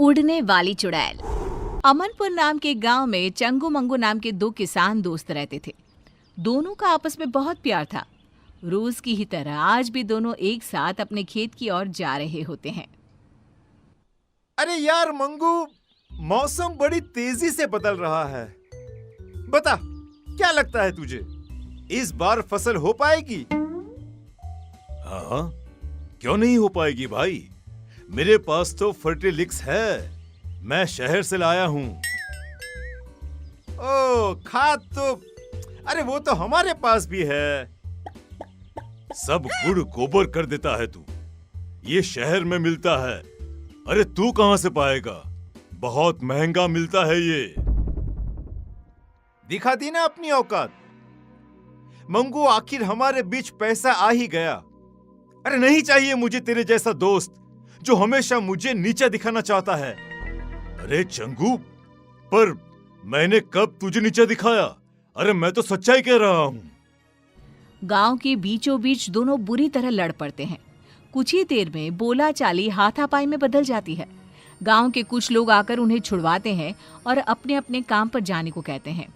उड़ने वाली चुड़ैल। अमनपुर नाम के गांव में चंगू मंगू नाम के दो किसान दोस्त रहते थे। दोनों का आपस में बहुत प्यार था। रोज की ही तरह आज भी दोनों एक साथ अपने खेत की ओर जा रहे होते हैं। अरे यार मंगू, मौसम बड़ी तेजी से बदल रहा है। बता, क्या लगता है तुझे, इस बार फसल हो पाएगी? हाँ, क्यों नहीं हो पाएगी भाई। मेरे पास तो फर्टिलिक्स है, मैं शहर से लाया हूँ। ओ, खाद तो अरे वो तो हमारे पास भी है। सब गुड़ गोबर कर देता है तू, ये शहर में मिलता है। अरे तू कहाँ से पाएगा, बहुत महंगा मिलता है ये। दिखा दी ना अपनी औकात। मंगू, आखिर हमारे बीच पैसा आ ही गया। अरे नहीं चाहिए मुझे तेरे जैसा दोस्त जो हमेशा मुझे नीचा दिखाना चाहता है। अरे चंगू, पर मैंने कब तुझे नीचा दिखाया? अरे मैं तो सच्चाई कह रहा हूँ। गांव के बीचों बीच दोनों बुरी तरह लड़ पड़ते हैं। कुछ ही देर में बोला चाली हाथापाई में बदल जाती है। गांव के कुछ लोग आकर उन्हें छुड़वाते हैं और अपने अपने काम पर जाने को कहते हैं।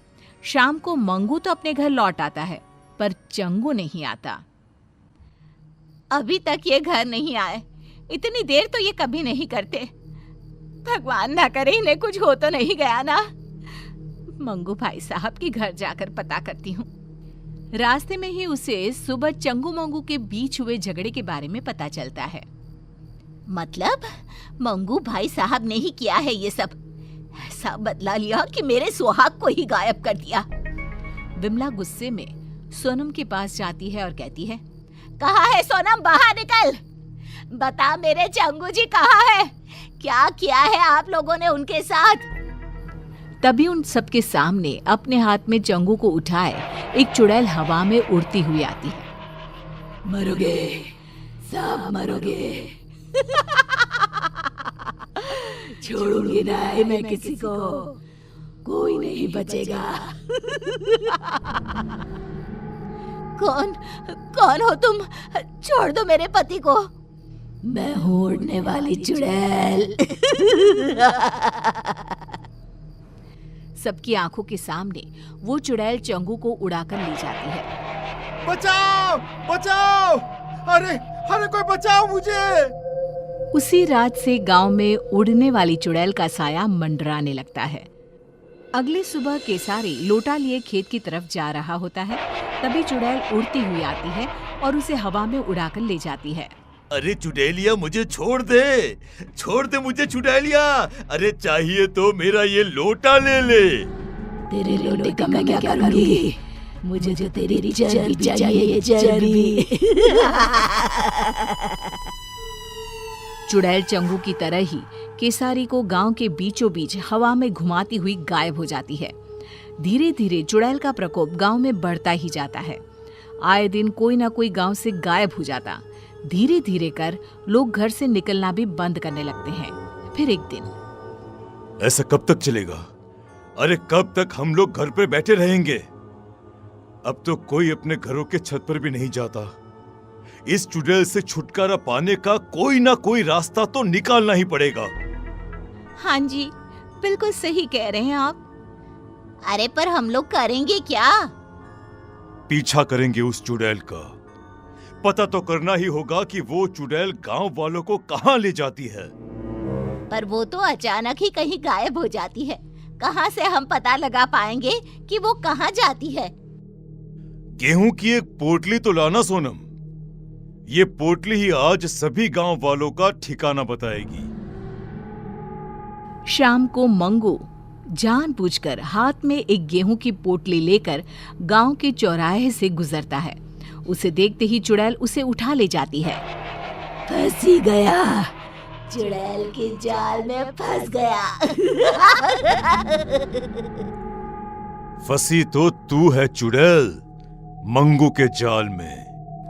शाम को मंगू तो अपने घर लौट आता है, पर चंगू नहीं आता। अभी तक ये घर नहीं आए। इतनी देर तो ये कभी नहीं करते। भगवान ना करे इन्हें कुछ हो तो नहीं गया ना। मंगू भाई साहब के घर जाकर पता करती हूँ। रास्ते में ही उसे सुबह चंगू मंगू के बीच हुए झगड़े के बारे में पता चलता है। मतलब मंगू भाई साहब ने ही किया है ये सब। ऐसा बदला लिया कि मेरे सुहाग को ही गायब कर दिया। विमला गुस्से में सोनम के पास जाती है और कहती है, कहाँ है सोनम, बाहर निकल। बता मेरे चंगू जी कहाँ है? क्या किया है आप लोगों ने उनके साथ? तभी उन सबके सामने अपने हाथ में चंगू को उठाए एक चुड़ैल हवा में उड़ती हुई आती है। मरोगे, सब मरोगे। छोड़ूंगी नहीं मैं किसी को, कोई नहीं बचेगा। कौन हो तुम? छोड़ दो मेरे पति को। मैं हूँ उड़ने वाली चुड़ैल। सबकी आंखों के सामने वो चुड़ैल चंगू को उड़ाकर ले जाती है। बचाओ, बचाओ! अरे अरे कोई बचाओ मुझे! उसी रात से गांव में उड़ने वाली चुड़ैल का साया मंडराने लगता है। अगली सुबह केसारी लोटा लिए खेत की तरफ जा रहा होता है। तभी चुड़ैल उड़ती हुई आती है और उसे हवा में उड़ाकर ले जाती है। अरे चुड़ैलिया, मुझे छोड़ दे मुझे चुड़ैलिया। अरे चाहिए तो मेरा ये लोटा ले ले। तेरे लोटे का मैं क्या करूंगी? मुझे जो तेरी चर्बी चाहिए, चर्बी। चुड़ैल चंगू की तरह ही केसारी को गांव के बीचों बीच हवा में घुमाती हुई गायब हो जाती है। धीरे धीरे चुड़ैल का प्रकोप गांव में बढ़ता ही जाता है। आए दिन कोई ना कोई गांव से गायब हो जाता। धीरे धीरे कर लोग घर से निकलना भी बंद करने लगते हैं। फिर एक दिन, ऐसा कब तक चलेगा? अरे कब तक हम लोग घर पे बैठे रहेंगे? अब तो कोई अपने घरों के छत पर भी नहीं जाता। इस चुड़ैल से छुटकारा पाने का कोई ना कोई रास्ता तो निकालना ही पड़ेगा। हाँ जी, बिल्कुल सही कह रहे हैं आप। अरे पर हम लोग करेंगे क्या? पीछा करेंगे उस चुड़ैल का। पता तो करना ही होगा कि वो चुड़ैल गांव वालों को कहां ले जाती है। पर वो तो अचानक ही कहीं गायब हो जाती है। कहां से हम पता लगा पाएंगे कि वो कहां जाती है? गेहूं की एक पोटली तो लाना सोनम। ये पोटली ही आज सभी गांव वालों का ठिकाना बताएगी। शाम को मंगू जानबूझकर हाथ में एक गेहूं की पोटली लेकर गांव के चौराहे से गुजरता है। उसे देखते ही चुड़ैल उसे उठा ले जाती है। फंस ही गया, चुड़ैल के जाल में फंस गया। फंसी तो तू है चुड़ैल, मंगू के जाल में।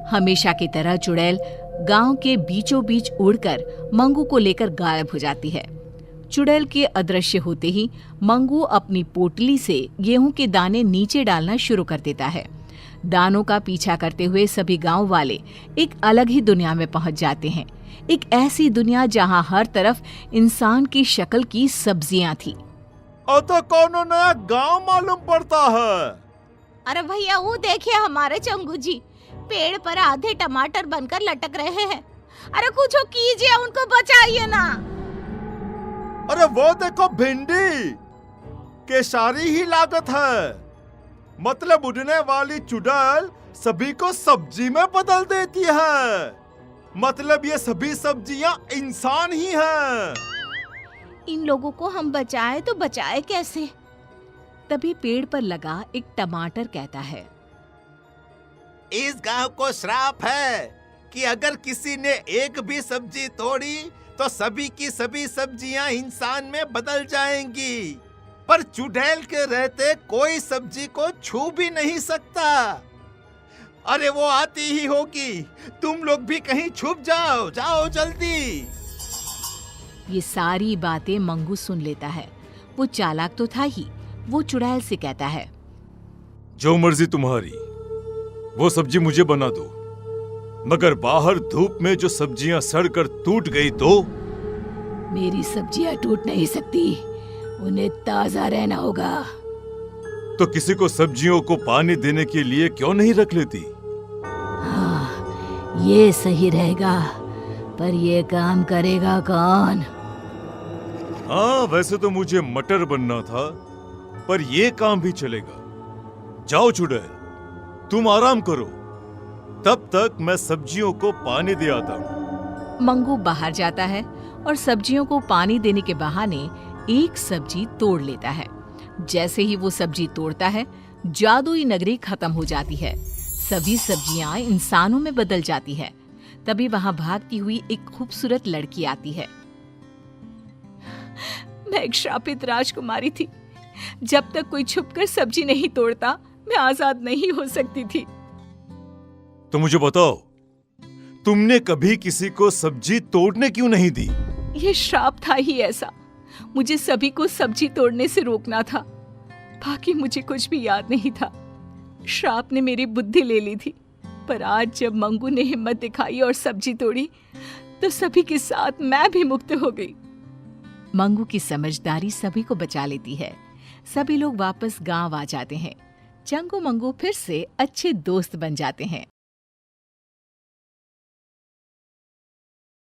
हमेशा की तरह चुड़ैल गांव के बीचों बीच उड़कर मंगू को लेकर गायब हो जाती है। चुड़ैल के अदृश्य होते ही मंगू अपनी पोटली से गेहूं के दाने नीचे डालना शुरू कर देता है। दानों का पीछा करते हुए सभी गांव वाले एक अलग ही दुनिया में पहुंच जाते हैं। एक ऐसी दुनिया जहाँ हर तरफ इंसान की शक्ल की सब्जियां थी। तो कौनो नया गांव मालूम पड़ता है। अरे भैया वो देखिए हमारे चंगू जी पेड़ पर आधे टमाटर बनकर लटक रहे हैं। अरे कुछ कीजिए, उनको बचाइए ना। अरे वो देखो भिंडी, केसारी ही लागत है। मतलब उड़ने वाली चुड़ैल सभी को सब्जी में बदल देती है। मतलब ये सभी सब्जियां इंसान ही हैं। इन लोगों को हम बचाए तो बचाए कैसे? तभी पेड़ पर लगा एक टमाटर कहता है, इस गांव को श्राप है कि अगर किसी ने एक भी सब्जी तोड़ी तो सभी की सभी सब्जियां इंसान में बदल जाएंगी। पर चुड़ैल के रहते कोई सब्जी को छू भी नहीं सकता। अरे वो आती ही होगी, तुम लोग भी कहीं छुप जाओ, जाओ जल्दी। ये सारी बातें मंगू सुन लेता है। वो चालाक तो था ही। वो चुड़ैल से कहता है, जो मर्जी तुम्हारी, वो सब्जी मुझे बना दो, मगर बाहर धूप में जो सब्जियां सड़कर टूट गई तो? मेरी सब्जियां टूट नहीं सकती, उन्हें ताजा रहना होगा। तो किसी को सब्जियों को पानी देने के लिए क्यों नहीं रख लेती? हाँ, ये सही रहेगा, पर ये काम करेगा कौन? हाँ, वैसे तो मुझे मटर बनना था, पर ये काम भी चलेगा। जाओ चुड़ैल, तुम आराम करो, तब तक मैं सब्जियों को पानी दे आता हूँ। मंगू बाहर जाता है और सब्जियों को पानी देने के बहाने एक सब्जी तोड़ लेता है। जैसे ही वो सब्जी तोड़ता है, जादुई नगरी खत्म हो जाती है। सभी सब्जियां इंसानों में बदल जाती है। तभी वहां भागती हुई एक खूबसूरत लड़की आती है। मैं एक श्रापित राजकुमारी थी। जब तक कोई छुपकर सब्जी नहीं तोड़ता, मैं आजाद नहीं हो सकती थी। तो मुझे बताओ, तुमने कभी किसी को सब्जी तोड़ने क्यों नहीं दी? ये श्राप था ही ऐसा। मुझे सभी को सब्जी तोड़ने से रोकना था। बाकी मुझे कुछ भी याद नहीं था। श्राप ने मेरी बुद्धि ले ली थी। पर आज जब मंगू ने हिम्मत दिखाई और सब्जी तोड़ी, तो सभी के साथ मैं भी मुक्त हो गई। मंगू की समझदारी सभी को बचा लेती है। सभी लोग वापस गांव आ जाते हैं। चंगू मंगू फिर से अच्छे दोस्त बन जाते हैं।